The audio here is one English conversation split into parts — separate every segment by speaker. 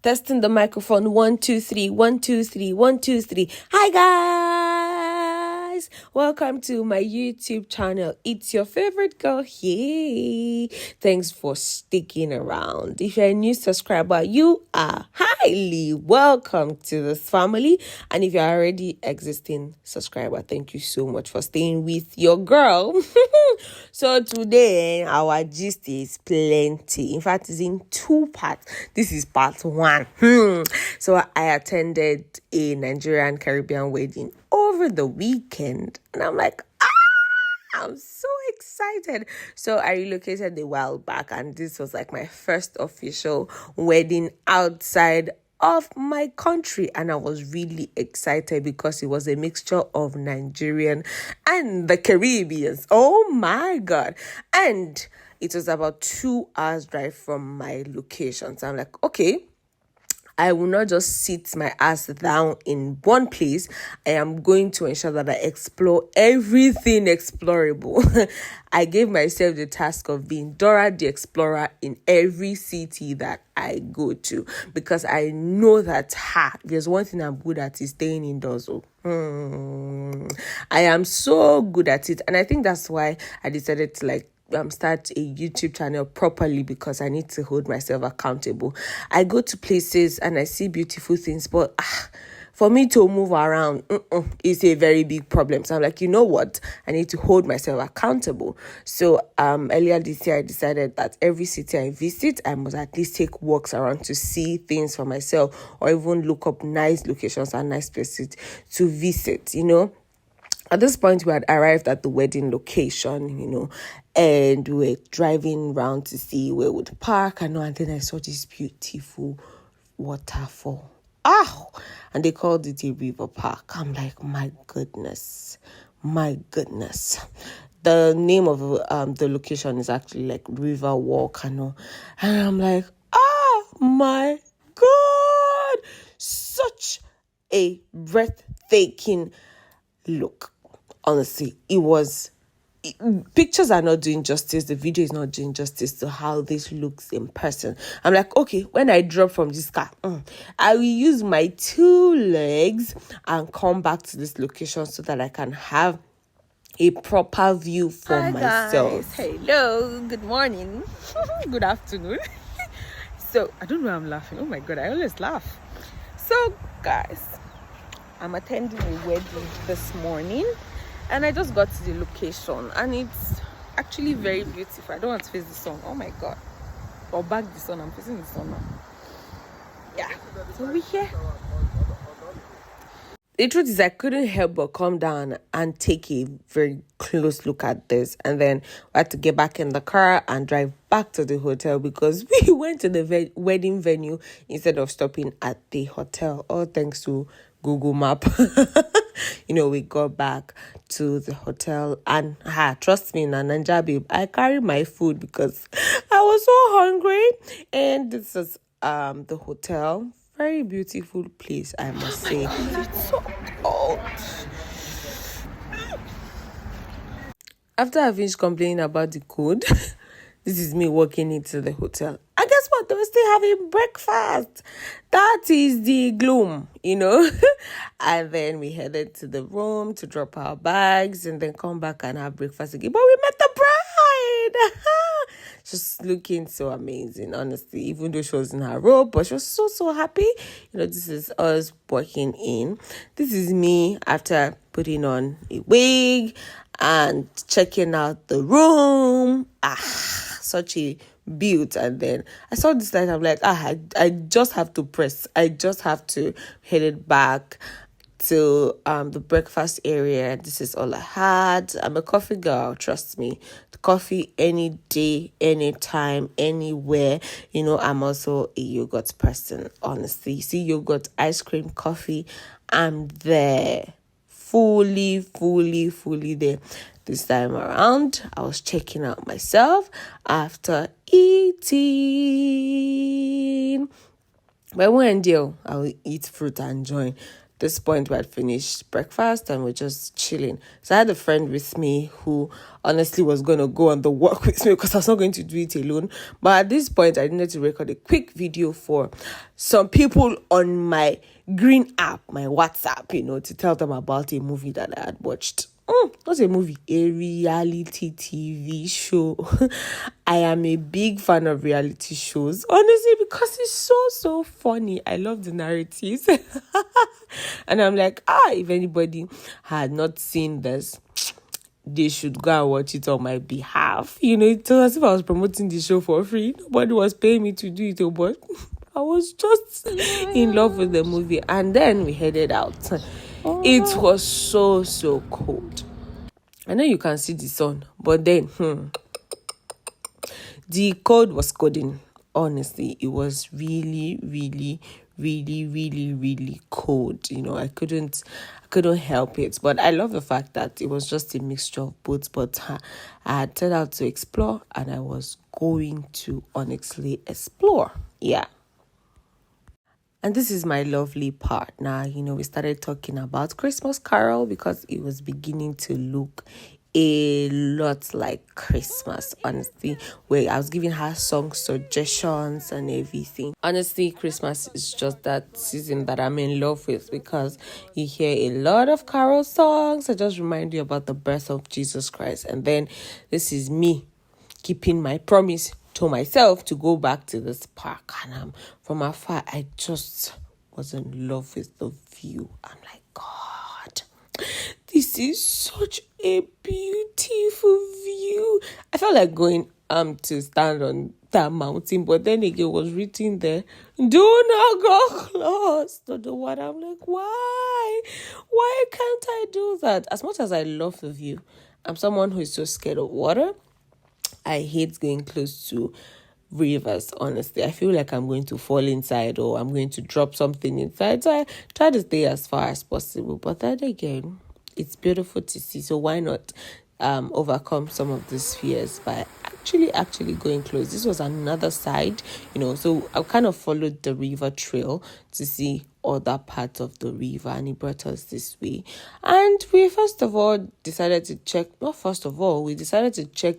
Speaker 1: Testing the microphone. 1, 2, 3. 1, 2, 3. 1, 2, 3. Hi, guys. Welcome to my YouTube channel. It's your favorite girl here. Thanks for sticking around. If you're a new subscriber, you are highly welcome to this family. And if you're already existing subscriber, thank you so much for staying with your girl. So today, our gist is plenty. In fact, it's in 2 parts. This is part 1. So I attended a Nigerian Caribbean wedding over the weekend. And I'm like, I'm so excited. So I relocated a while back, and this was like my first official wedding outside of my country, and I was really excited because it was a mixture of Nigerian and the Caribbeans. Oh my god. And it was about 2 hours drive from my location. So I'm like, okay, I will not just sit my ass down in one place. I am going to ensure that I explore everything explorable. I gave myself the task of being Dora the Explorer in every city that I go to, because I know that there's one thing I'm good at is staying indoors. I am so good at it, and I think that's why I decided to start a YouTube channel properly, because I need to hold myself accountable. I go to places and I see beautiful things, but for me to move around is a very big problem. So I'm like, you know what? I need to hold myself accountable. So earlier this year, I decided that every city I visit, I must at least take walks around to see things for myself, or even look up nice locations and nice places to visit, At this point, we had arrived at the wedding location, and we were driving around to see where we would park. And then I saw this beautiful waterfall. And they called it a river park. I'm like, my goodness. The name of the location is actually like River Walk, And I'm like, my God. Such a breathtaking look. Honestly, pictures are not doing justice. The video is not doing justice to how this looks in person. I'm like, okay, when I drop from this car, I will use my 2 legs and come back to this location so that I can have a proper view for myself.
Speaker 2: Guys. Hello, good morning, good afternoon. So I don't know why I'm laughing. Oh my god, I always laugh. So guys, I'm attending a wedding this morning, and I just got to the location, and it's actually very beautiful. I don't want to face the sun. Oh my god. Or back the sun. I'm facing the sun now. Yeah. So we're here.
Speaker 1: The truth is, I couldn't help but come down and take a very close look at this. And then we had to get back in the car and drive back to the hotel, because we went to the wedding venue instead of stopping at the hotel. All thanks to Google Map. We got back to the hotel, and trust me, Nanja babe, I carried my food because I was so hungry. And this is the hotel. Very beautiful place, I must say.
Speaker 2: It's so cold.
Speaker 1: After I finished complaining about the code, this is me walking into the hotel. And guess what? They were still having breakfast. That is the gloom, And then we headed to the room to drop our bags and then come back and have breakfast again. But we met the bride. Just looking so amazing, honestly. Even though she was in her robe, but she was so happy. This is us walking in. This is me after putting on a wig and checking out the room. Such a build. And then I saw this light. I'm like, I just have to press. I just have to head it back to the breakfast area. This is all I had. I'm a coffee girl, trust me. Coffee any day, anytime, anywhere. I'm also a yogurt person, honestly. You see yogurt, ice cream, coffee, I'm there. Fully there. This time around, I was checking out myself after eating. But when deal, I will eat fruit and join. this point we had finished breakfast and we're just chilling. So I had a friend with me who honestly was going to go on the walk with me because I was not going to do it alone. But at this point, I needed to record a quick video for some people on my green app, my WhatsApp, to tell them about a movie that I had watched. Not a movie, a reality TV show. I am a big fan of reality shows, honestly, because it's so funny. I love the narratives. And I'm like, if anybody had not seen this, they should go and watch it on my behalf. It's as if I was promoting the show for free. Nobody was paying me to do it, but I was just in love with the movie. And then we headed out. It was so cold. I know you can see the sun, but then the cold was coding. Honestly, it was really cold. I couldn't help it. But I love the fact that it was just a mixture of both. But I had set out to explore, and I was going to honestly explore. Yeah. And this is my lovely partner. We started talking about Christmas Carol because it was beginning to look a lot like Christmas, honestly, where I was giving her song suggestions and everything. Honestly, Christmas is just that season that I'm in love with because you hear a lot of carol songs that just remind you about the birth of Jesus Christ. And then this is me keeping my promise to myself to go back to this park, and from afar I just was in love with the view. I'm like, God, this is such a beautiful view. I felt like going to stand on that mountain, but then again it was written there, do not go close to the water. I'm like, why can't I do that? As much as I love the view, I'm someone who is so scared of water. I hate going close to rivers, honestly. I feel like I'm going to fall inside or I'm going to drop something inside. So I try to stay as far as possible. But then again, it's beautiful to see. So why not overcome some of these fears by actually going close? This was another side, so I kind of followed the river trail to see other parts of the river, and it brought us this way. And we decided to check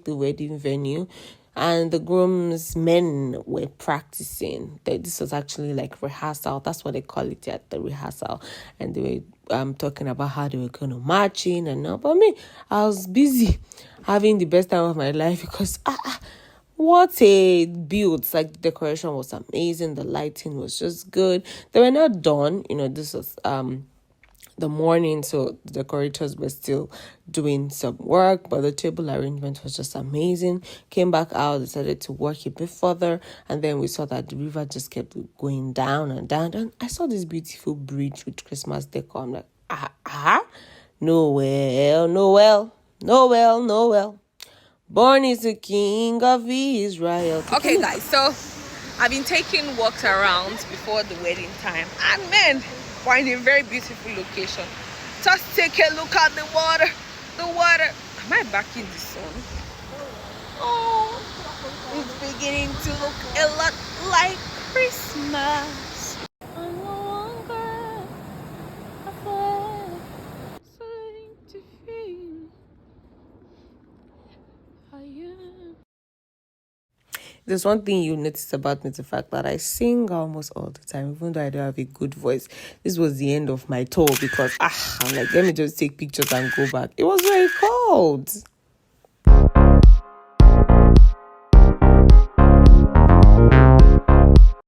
Speaker 1: the wedding venue, and the groomsmen were practicing. This was actually like rehearsal. That's what they call it at the rehearsal. And they were talking about how they were going to march in and all. But me, I was busy having the best time of my life because what a build. Like, the decoration was amazing. The lighting was just good. They were not done. This was the morning, so the decorators were still doing some work, but the table arrangement was just amazing. Came back out, decided to work a bit further, and then we saw that the river just kept going down and down. And I saw this beautiful bridge with Christmas decor. I'm like, Noel. Born is the King of Israel.
Speaker 2: Okay, guys, so I've been taking walks around before the wedding time, and man, we're in a very beautiful location. Just take a look at the water. Am I back in the sun? Oh, it's beginning to look a lot like Christmas. I'm no longer afraid, to feel.
Speaker 1: There's one thing you notice about me, the fact that I sing almost all the time, even though I don't have a good voice. This was the end of my tour because I'm like, let me just take pictures and go back. It was very cold.